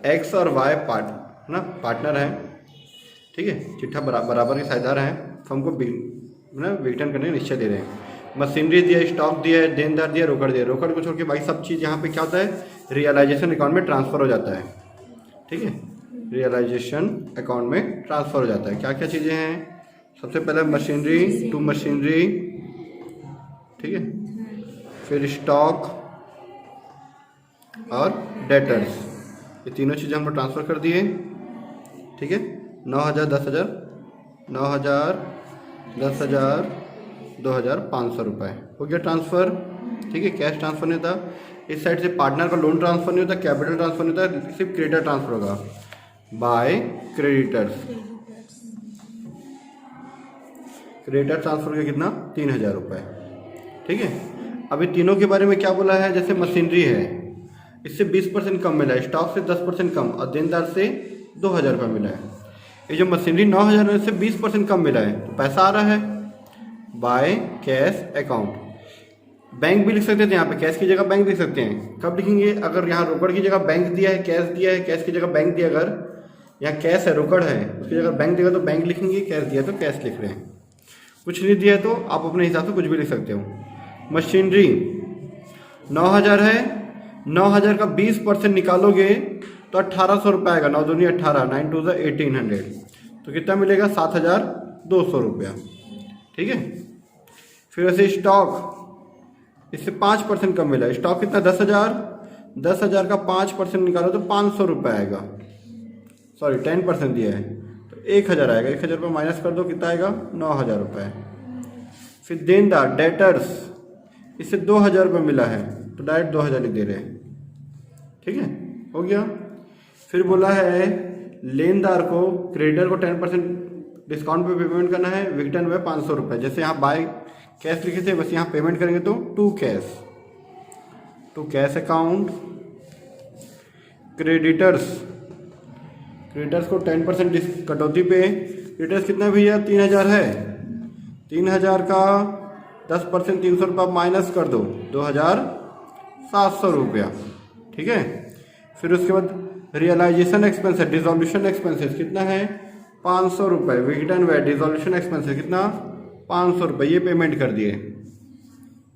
X और Y partner हैं, ठीक है, चिट्ठा बराबर के साझेदार हैं, फर्म को विघटन करने का निश्चय दे रहे हैं। मशीनरी दिया, स्टॉक दिया है, देनदार दिया, रोकड़ दिया। रोकड़ को छोड़ के बाकी सब चीज़ यहाँ पे क्या होता है, रियलाइजेशन अकाउंट में ट्रांसफ़र हो जाता है, ठीक है, रियलाइजेशन अकाउंट में ट्रांसफ़र हो जाता है। क्या क्या चीज़ें हैं, सबसे पहले मशीनरी टू मशीनरी, ठीक है, फिर स्टॉक और डेटर्स, ये तीनों चीज़ें हम लोग ट्रांसफ़र कर दिए, ठीक है। 9,000, 10,000, 9,000, 10,000, 2,500 रुपये हो गया ट्रांसफ़र, ठीक है। कैश ट्रांसफ़र नहीं होता, इस साइड से पार्टनर का लोन ट्रांसफ़र नहीं होता, कैपिटल ट्रांसफ़र नहीं होता, सिर्फ क्रेडिटर ट्रांसफ़र होगा बाय क्रेडिटर्स। क्रेडिटर ट्रांसफ़र का कितना, 3,000 रुपये, ठीक है। अभी तीनों के बारे में क्या बोला है, जैसे मशीनरी है, इससे 20% कम मिला है, स्टॉक से 10% कम और देनदार से 2,000 रुपये मिला है। ये जो मशीनरी 9,000 में से 20% कम मिला है, तो पैसा आ रहा है बाय कैश अकाउंट। बैंक भी लिख सकते थे यहाँ पे, कैश की जगह बैंक लिख सकते हैं। कब लिखेंगे, अगर यहाँ रोकड़ की जगह बैंक दिया है, कैश दिया है, कैश की जगह बैंक दिया, अगर यहाँ कैश है, रोकड़ है, उसकी जगह बैंक दिया तो बैंक लिखेंगे, कैश दिया तो कैश लिख रहे हैं। कुछ नहीं दिया है तो आप अपने हिसाब से कुछ भी लिख सकते हो। मशीनरी 9,000 है, 9,000 का 20% निकालोगे तो 1,800 रुपये आएगा, 9 दूनी 18, 9 टू 1800, तो कितना मिलेगा, 7,200 रुपया, ठीक है। फिर वैसे स्टॉक, इससे 5% कम मिला है, स्टॉक कितना, 10,000, 10,000 का 5% निकालो तो 500 रुपये आएगा, सॉरी 10% दिया है तो 1,000 आएगा, 1,000 रुपये माइनस कर दो, कितना आएगा, 9,000 रुपये। फिर देनदार डेटर्स, इससे 2,000 रुपये मिला है तो डायरेक्ट 2,000 लिख दे रहे हैं, ठीक है, हो गया। फिर बोला है लेनदार को, क्रेडिटर को 10% डिस्काउंट पे पेमेंट करना है, विघटन में 500 रुपये। जैसे यहाँ बाय कैश लिखे थे, बस यहाँ पेमेंट करेंगे तो टू कैश अकाउंट। क्रेडिटर्स को 10% कटौती पे, क्रेडिटर्स कितना भैया, 3,000 है, 3,000 का 10% 300 रुपये माइनस कर दो, 2,700 रुपया, ठीक है। फिर उसके बाद रियलाइजेशन एक्सपेंसेस, डिसोल्यूशन एक्सपेंसेस कितना है, 500 रुपये। विघटन व डिसोल्यूशन एक्सपेंसेस कितना, 500 रुपये, ये पेमेंट कर दिए,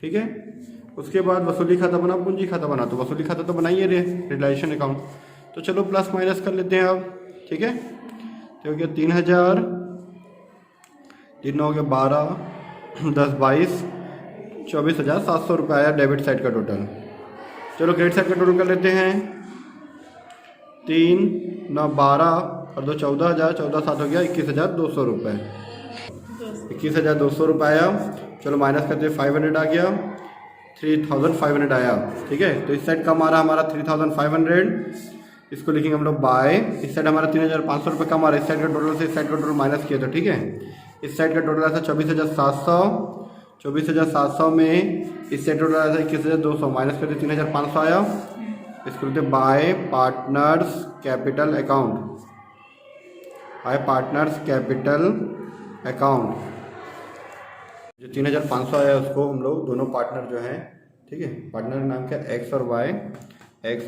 ठीक है। उसके बाद वसूली खाता बना, पूंजी खाता बना, तो वसूली खाता तो बनाइए रियलाइजेशन अकाउंट, तो चलो प्लस माइनस कर लेते हैं अब, ठीक है। तो हो गया 3,000, 3 हो गया 12, 10 22, 24,700 रुपये आया डेबिट साइड का टोटल। चलो क्रेडिट साइड का टोटल कर लेते हैं, 3 9 12 और 2 14,000, 14 7 हो गया 21,200 रुपये, 21,200 रुपये आया। चलो माइनस करते 500 आ गया, 3,500 आया, ठीक है। तो इस साइड कम आ रहा हमारा 3,500, इसको लिखेंगे हम लोग बाय, इस साइड हमारा 3,500 रुपये कम आ रहा है, इस साइड का टोटल से इस साइड का टोटल माइनस किया तो, ठीक है। इस साइड का टोटल आया था 24,700, 24,700 में इस साइड टोटल आया था 21,200, माइनस करते 3,500 आया, इसको लिखते bye partners capital account, bye partners capital account. जो 3,500 आया उसको हम लोग दोनों पार्टनर जो हैं, ठीक है, पार्टनर का नाम क्या है, एक्स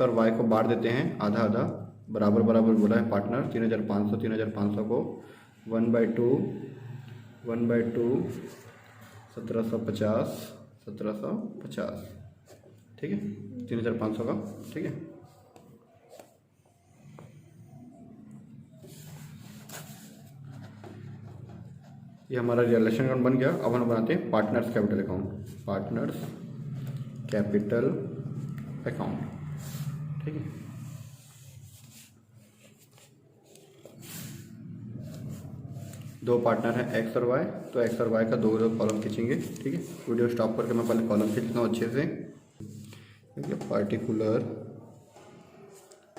और वाई को बांट देते हैं आधा आधा, बराबर बराबर बोला है पार्टनर। 3,500 को 1/2, 1750, ठीक है, 3,500 का, ठीक है। ये हमारा रियलाइजेशन अकाउंट बन गया। अब हम बनाते हैं partners capital account, partners capital account, ठीक है। दो पार्टनर हैं एक्स और वाई, तो एक्स और वाई का दो कॉलम खींचेंगे, ठीक है। वीडियो स्टॉप करके मैं पहले कॉलम खींचता हूँ अच्छे से, particular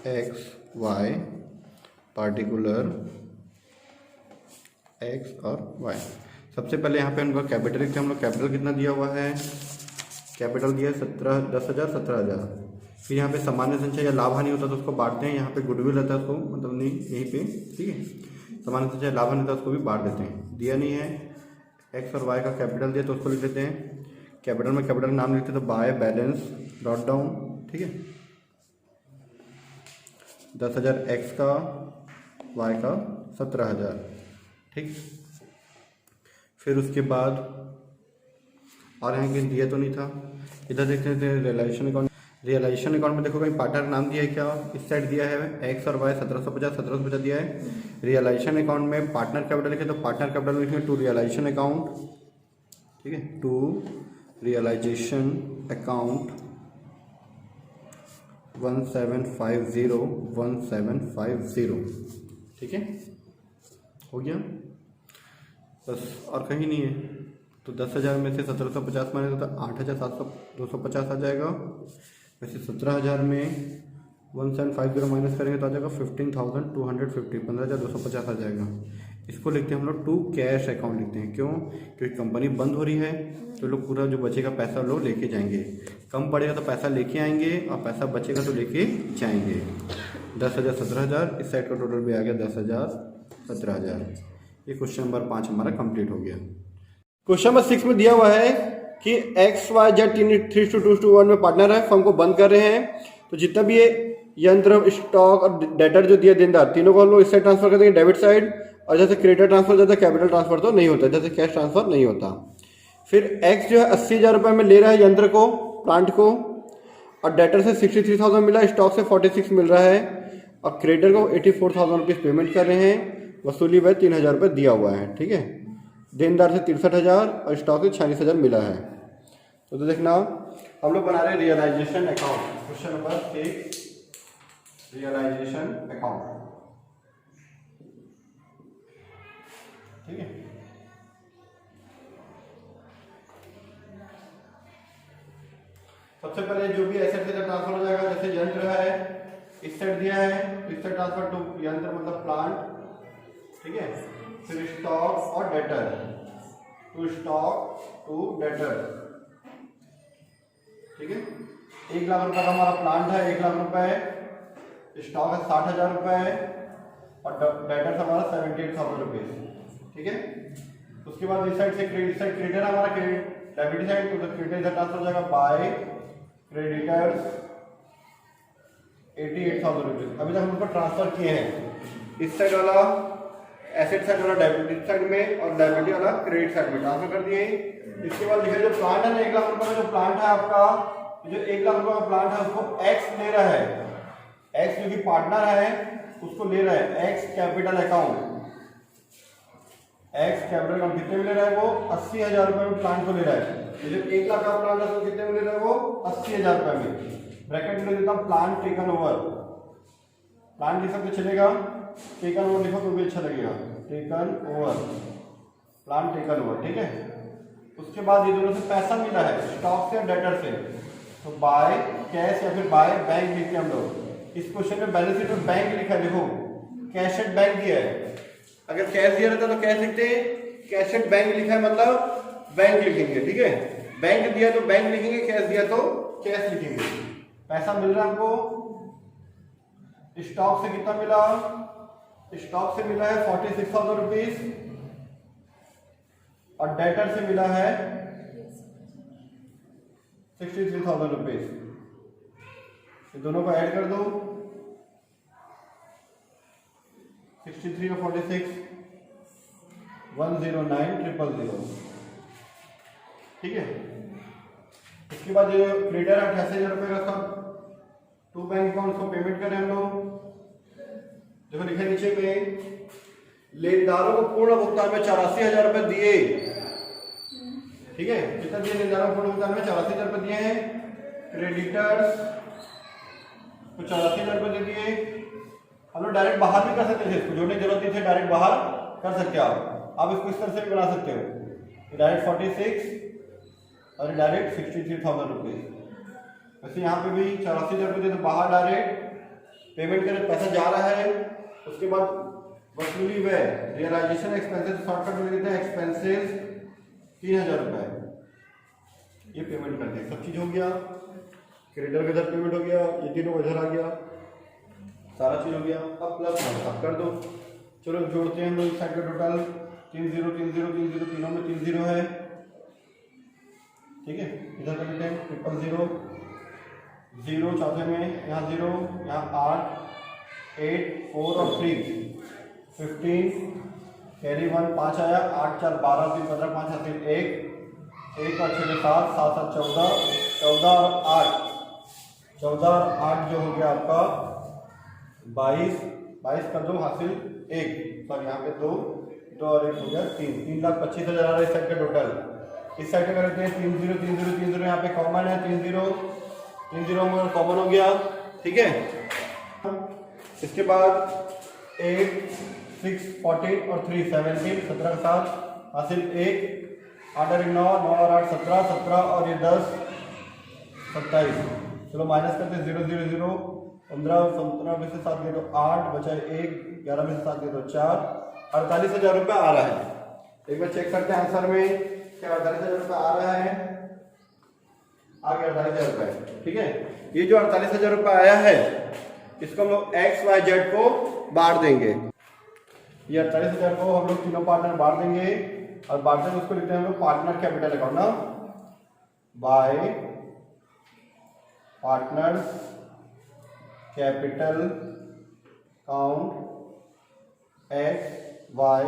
X Y, particular X और वाई। सबसे पहले यहाँ पे उनका कैपिटल लिखते हैं हम लोग। कैपिटल कितना दिया हुआ है, कैपिटल दिया है 10,000, 17,000। फिर यहाँ पे सामान्य संचय या लाभ हानि होता है तो उसको बांटते हैं, यहाँ पे गुडविल रहता है उसको, मतलब नहीं यहीं पे, ठीक है। सामान्य संचय लाभ हानि होता है उसको भी बांट देते हैं। दिया नहीं है, एक्स और वाई का कैपिटल दिया तो उसको लिख देते हैं। कैपिटल में कैपिटल नाम लिखते हैं तो बाय बैलेंस डॉट डाउन, ठीक है। 10,000 एक्स का, वाई का 17,000। ठीक, फिर उसके बाद और यहाँ कहीं दिया तो नहीं था। इधर देखते थे रियलाइजेशन अकाउंट। रियलाइजेशन अकाउंट में देखो कहीं पार्टनर नाम दिया है क्या? इस साइड दिया है एक्स और वाई 1750 दिया है। रियलाइजेशन अकाउंट में पार्टनर कैपिटल लिखे तो पार्टनर कैपिटल में लिखेंगे टू रियलाइजेशन अकाउंट। ठीक है, टू रियलाइजेशन अकाउंट 1750। ठीक है, हो गया बस, और कहीं नहीं है। तो 10,000 में से 1750 माने तो 8,250 आ जाएगा। वैसे 17,000 में 1750 माइनस करेंगे तो आ जाएगा 15,250, 15,250 आ जाएगा। इसको लिखते हैं हम लोग टू कैश अकाउंट लिखते हैं। क्यों? क्योंकि कंपनी बंद हो रही है तो लोग पूरा जो बचेगा पैसा लोग लेके जाएंगे। कम पड़ेगा तो पैसा लेके आएंगे और पैसा बचेगा तो लेके जाएंगे। 10,000 17,000, इस साइड का टोटल भी आ गया 10,000 17,000। ये क्वेश्चन नंबर 5 हमारा कंप्लीट हो गया। क्वेश्चन नंबर 6 में दिया हुआ है कि एक्स वाई जेड 3:2:1 में पार्टनर है, फर्म को बंद कर रहे हैं। तो जितना भी ये यंत्र, स्टॉक और डेटर जो दिया देनदार, तीनों को हम लोग इस साइड ट्रांसफर कर देंगे डेबिट साइड। और जैसे क्रेडिट ट्रांसफर जाता है, कैपिटल ट्रांसफर तो नहीं होता, जैसे कैश ट्रांसफर नहीं होता। फिर एक्स जो है 80,000 रुपये में ले रहा है यंत्र को, प्लांट को, और डेटर से 63,000 मिला, स्टॉक से 46 मिल रहा है, और क्रेडिटर को 84,000 रुपीज़ पेमेंट कर रहे हैं। वसूली वह 3,000 रुपये दिया हुआ है। ठीक है, देनदार से 63,000 और स्टॉक से 46,000 मिला है। तो देखना हम लोग बना रहे हैं realization account. Question number 6, realization account. ठीक है, सबसे पहले जो भी एसेट से ट्रांसफर हो जाएगा, जैसे यंत्र है इस साइड दिया है, इस साइड ट्रांसफर टू यंत्र मतलब प्लांट। ठीक है, फिर स्टॉक और debtor, to stock to debtor. ठीक है, 1 लाख रुपए का हमारा प्लांट है, 1 लाख रुपए, स्टॉक है 60,000 रुपए और डेटर हमारा 78,000 रुपीज। ठीक है, उसके बाद इस साइड से क्रेडिटर हमारा डेबिट साइड, तो क्रेडिटर ट्रांसफर हो जाएगा बाय क्रेडिटर्स 88,000 रुपीज। अभी तक हम उनको ट्रांसफर किए हैं, इस साइड वाला एसेट साइड वाला डेबिट साइड में और डेबिट वाला क्रेडिट साइड में ट्रांसफर कर दिए। इसके बाद लिखा जो प्लांट है ना, 1 लाख रुपए का जो प्लांट है आपका, जो 1 लाख रुपए का प्लांट है उसको एक्स ले रहा है, एक्स जो कि पार्टनर है उसको ले रहा है x capital account. X capital account कितने में ले रहा है? वो 80,000 रुपए में प्लांट को ले रहा है। ये जो 1 लाख का प्लांट है तो कितने में ले रहा है? वो 80,000 रुपए में। ब्रैकेट में देता हूं प्लांट टेकन ओवर। प्लांट लिख सकते चलेगा, टेकन ओवर लिखो तो भी अच्छा लगेगा। Taken over, plant taken over. ठीक है, उसके बाद ये दोनों से पैसा मिला है, स्टॉक से और डेटर से, तो बाय कैश या फिर बाय बैंक लिखते हैं हम लोग। इस क्वेश्चन में बैलेंस शीट में बैंक लिखा है, देखो कैश एट बैंक दिया है। अगर कैश दिया रहता तो कैश लिखते, कैश एट बैंक लिखा है मतलब बैंक लिखेंगे। ठीक है, बैंक दिया तो बैंक लिखेंगे, कैश दिया तो कैश लिखेंगे। पैसा मिल रहा है हमको, स्टॉक से कितना मिला? स्टॉक से मिला है 46,000 रुपीज और डेटर से मिला है 63,000 रुपीज। ये दोनों को ऐड कर दो, 63 और 46 109,000। ठीक है, इसके बाद जो क्रेडिटर है 88,000 रुपये का सब टू बैंक अकाउंट को पेमेंट करें हम लोग। देखो लिखे नीचे में, लेनदारों को पूर्ण भुगतान में 84,000 रुपये दिए। ठीक है, कितना दिए लेनदारों को पूर्ण भुगतान में? 84,000 रुपये दिए हैं। क्रेडिटर्स को 84,000 रुपये दे दिए। हम लोग डायरेक्ट बाहर भी कर सकते थे, इसको जोड़ने की जरूरत नहीं थी, डायरेक्ट बाहर कर सकते हो आप इसको इस तरह से भी बना सकते हो, डायरेक्ट 46 और डायरेक्ट 63,000 रुपीज। वैसे यहाँ पे भी 84,000 रुपये दे तो बाहर डायरेक्ट पेमेंट करें, पैसा जा रहा है। उसके बाद वसूली व रियलाइजेशन एक्सपेंसेस शॉर्टकट में देते हैं, एक्सपेंसेस 3,000 रुपये, ये पेमेंट करते हैं। सब चीज हो गया, क्रेडिटर का इधर पेमेंट हो गया, ये तीनों इधर आ गया, सारा चीज हो गया। अब प्लस अब कर दो, चलो जोड़ते हैं हम लोग साइड का टोटल 30 30 30 तीनों में 30 है। ठीक है, इधर कर लेते हैं 000 0 चौथे में, यहाँ 0, यहाँ 8 8 4 और 3 15 कैरी 1 5 आया, 8 4 12 3 15 5 हासिल 1 और 6 7 7 7 14 14 और 8 14 और 8 जो हो गया आपका 22 22 का 2 हासिल 1, सॉरी यहाँ पे 2 और 1 हो गया 3,25,000 आ रहा है इस साइड का टोटल। इस साइड का करते हैं 3 0 3 0 3 0, यहाँ पे कॉमन है 3 0 कॉमन हो गया, ठीक है। इसके बाद 8 6 14 और 3 17 17 के साथ हासिल 1 8 और 9 9 और 8 17 17 और ये 10 27। चलो माइनस करते हैं 0 0 0 15 17 में से 7 गए तो 8 बचा 1 11 में से 7 गए तो 4 48,000 रुपये आ रहा है। एक बार चेक करते हैं आंसर में, क्या 48,000 रुपये आ रहा है? आ गया 48,000 रुपये, ठीक है। ये जो 48,000 रुपये आया है इसको हम लोग एक्स वाई जेड को बांट देंगे। ये 48,000 को हम लोग तीनों पार्टनर बांट देंगे और बांटते हैं उसको लिखते हैं हम लोग पार्टनर कैपिटल अकाउंट ना, by partners capital account X Y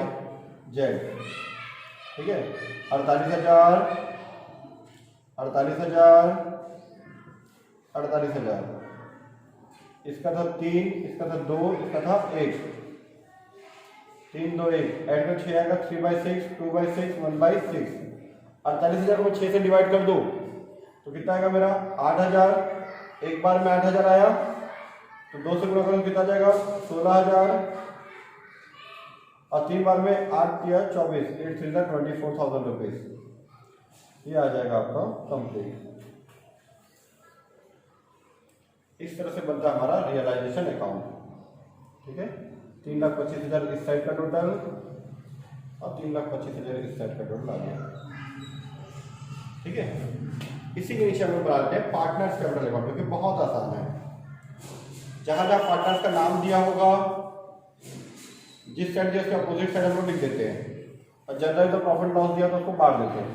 Z, ठीक है। 48,000 इसका था 3, इसका था 2, इसका था 1, 3 2 1 ऐड कर 6 आएगा 3/6 2/6 1/6। 48,000 को 6 से डिवाइड कर दो तो कितना आएगा मेरा 8,000। एक बार में 8,000 आया तो 2 से गुणा करो कितना जाएगा 16,000 और 3 बार में 8 या 24 8 3 24,000 रुपीज। ये आ जाएगा आपका कंप्लीट। इस तरह से बनता है हमारा रियलाइजेशन अकाउंट, ठीक है। 3,25,000 इस साइड का टोटल और 3,25,000 इस साइड का टोटल आ गया, ठीक है। इसी के नीचे हम लोग बनाते हैं पार्टनर्स कैपिटल अकाउंट, क्योंकि बहुत आसान है। जहां जहां पार्टनर्स का नाम दिया होगा जिस साइड दिया उसके अपोजिट साइड हम लोग लिख देते हैं और जनरल तो प्रॉफिट लॉस दिया तो उसको बांट देते हैं।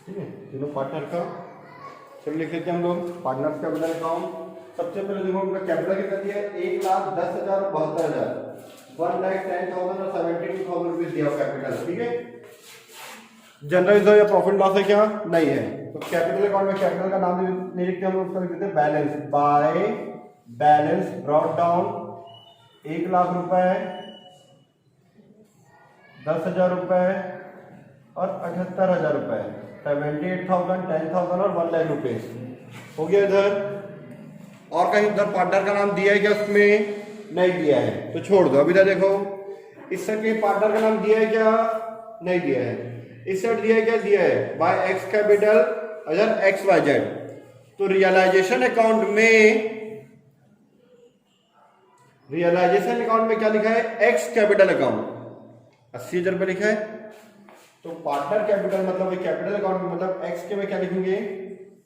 ठीक है, तीनों पार्टनर का चलिए लिख लेते हैं हम लोग पार्टनर्स कैपिटल अकाउंट। सबसे पहले देखो उनका कैपिटल कितना दिया है 1,10,000 और 72,000, 1,10,000 और 72,000 रुपीज दिया कैपिटल, ठीक है। जनरल रिजर्व या प्रॉफिट लॉस है क्या? नहीं है। तो कैपिटल अकाउंट में कैपिटल का नाम नहीं लिखते हम लोग, उसका लिख देते हैं balance, by balance brought down 1,00,000 रुपए 10,000 रुपए और 78,000 रुपए 78,000 10,000 और 1,00,000 रुपीज हो गया इधर। और कहीं उधर पार्टनर का नाम दिया है क्या? उसमें नहीं दिया है तो छोड़ दो। अभी देखो इस साइड के पार्टनर का नाम दिया है क्या? नहीं दिया है। इस साइड दिया है क्या? दिया है बाय एक्स कैपिटल अगर एक्स वाई जेड। तो रियलाइजेशन अकाउंट में क्या लिखा है? एक्स कैपिटल अकाउंट 80,000 रुपये लिखा है। तो पार्टनर कैपिटल मतलब कैपिटल अकाउंट मतलब एक्स के में क्या लिखेंगे?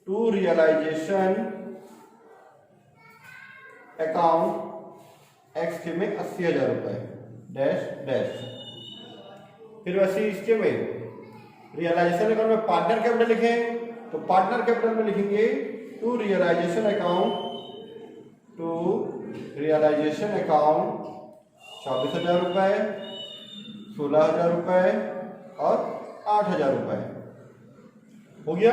टू रियलाइजेशन अकाउंट एक्स के में 80,000 रुपए डैश डैश। फिर वैसे इसके में रियलाइजेशन अकाउंट में पार्टनर कैपिटल लिखें तो पार्टनर कैपिटल में लिखेंगे टू रियलाइजेशन अकाउंट 24,000 रुपए 16,000 रुपए और 8,000 रुपए हो गया।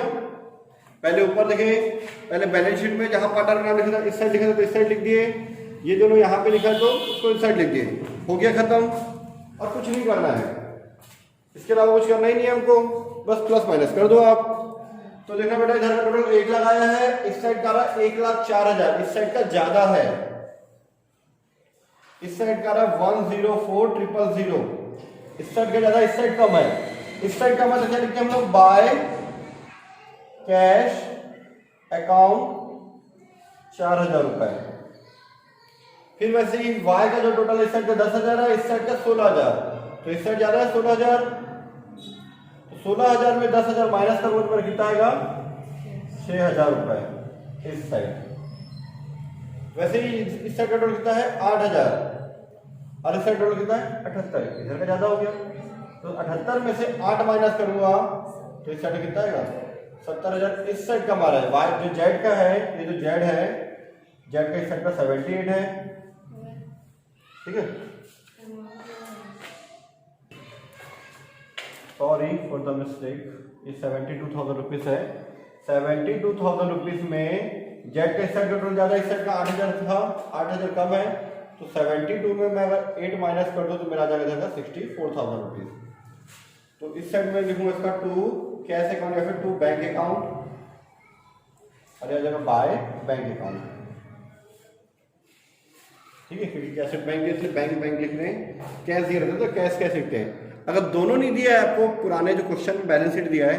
पहले ऊपर देखें, पहले बैलेंस शीट में जहां पार्टनर का नाम लिखा था इस साइड लिखा था तो इस साइड लिख दिए, ये दोनों यहाँ पे लिखा है तो उसको इस साइड लिख दिए, हो गया खत्म। और कुछ नहीं करना है, इसके अलावा कुछ करना ही नहीं है हमको, बस प्लस माइनस कर दो आप। तो देखना बेटा इधर का टोटल 1,00,000 आया है, इस साइड का रहा 1,04,000, इस साइड का ज्यादा है, इस साइड का रहा 104,000, इस साइड का ज्यादा इस साइड कम है, इस साइड कम है तो क्या लिखते हैं हम लोग? बाय कैश अकाउंट 4,000 रुपए। फिर वैसे ही वाई का जो टोटल इस साइड का 10,000 है, इस साइड का 16,000, तो इस साइड ज्यादा है 16,000, तो 16,000 में 10,000 माइनस करोगे तो कितना आएगा? 6,000 रुपए इस साइड। वैसे ही इस साइड का टोटल कितना है 8000 और इस साइड टोटल कितना है 78, इधर का ज्यादा हो गया तो 78 में से 8 माइनस करूंगा तो इस साइड कितना आएगा 70000। इस साइड का हमारा है वाई जो जेड का है, ये जो जेड है जेड का इस साइड का 78 है, ठीक है। सॉरी फॉर द मिस्टेक, ये 72,000 रुपीज है। 72,000 रुपीज में जेड का इस साइड का टोटल ज्यादा, इस साइड का 8000 था, 8000 कम है तो 72 में मैं अगर 8 माइनस कर दूं तो मेरा आ जाएगा 64,000 रुपीज। तो इस साइड में लिखूंगा इसका 2 कैश अकाउंट या फिर 2 बैंक अकाउंट, अरे आ जाएगा बाय बैंक अकाउंट, ठीक है, क्योंकि कैश बैंक इसलिए बैंक बैंक लिख रहे हैं, कैश दिए रहते तो कैश कैश लिखते हैं। अगर दोनों नहीं दिया है आपको, पुराने जो क्वेश्चन में बैलेंस शीट दिया है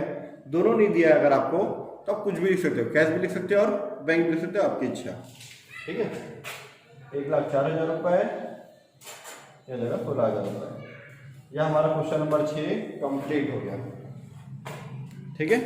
दोनों नहीं दिया है अगर आपको, तो आप कुछ भी लिख सकते हो, कैश भी लिख सकते हो और बैंक भी लिख सकते हो, आपकी इच्छा, ठीक है। 1,04,000 रुपये, यह जगह 16,000 रुपये। यह हमारा क्वेश्चन नंबर 6 कंप्लीट हो गया, ठीक है।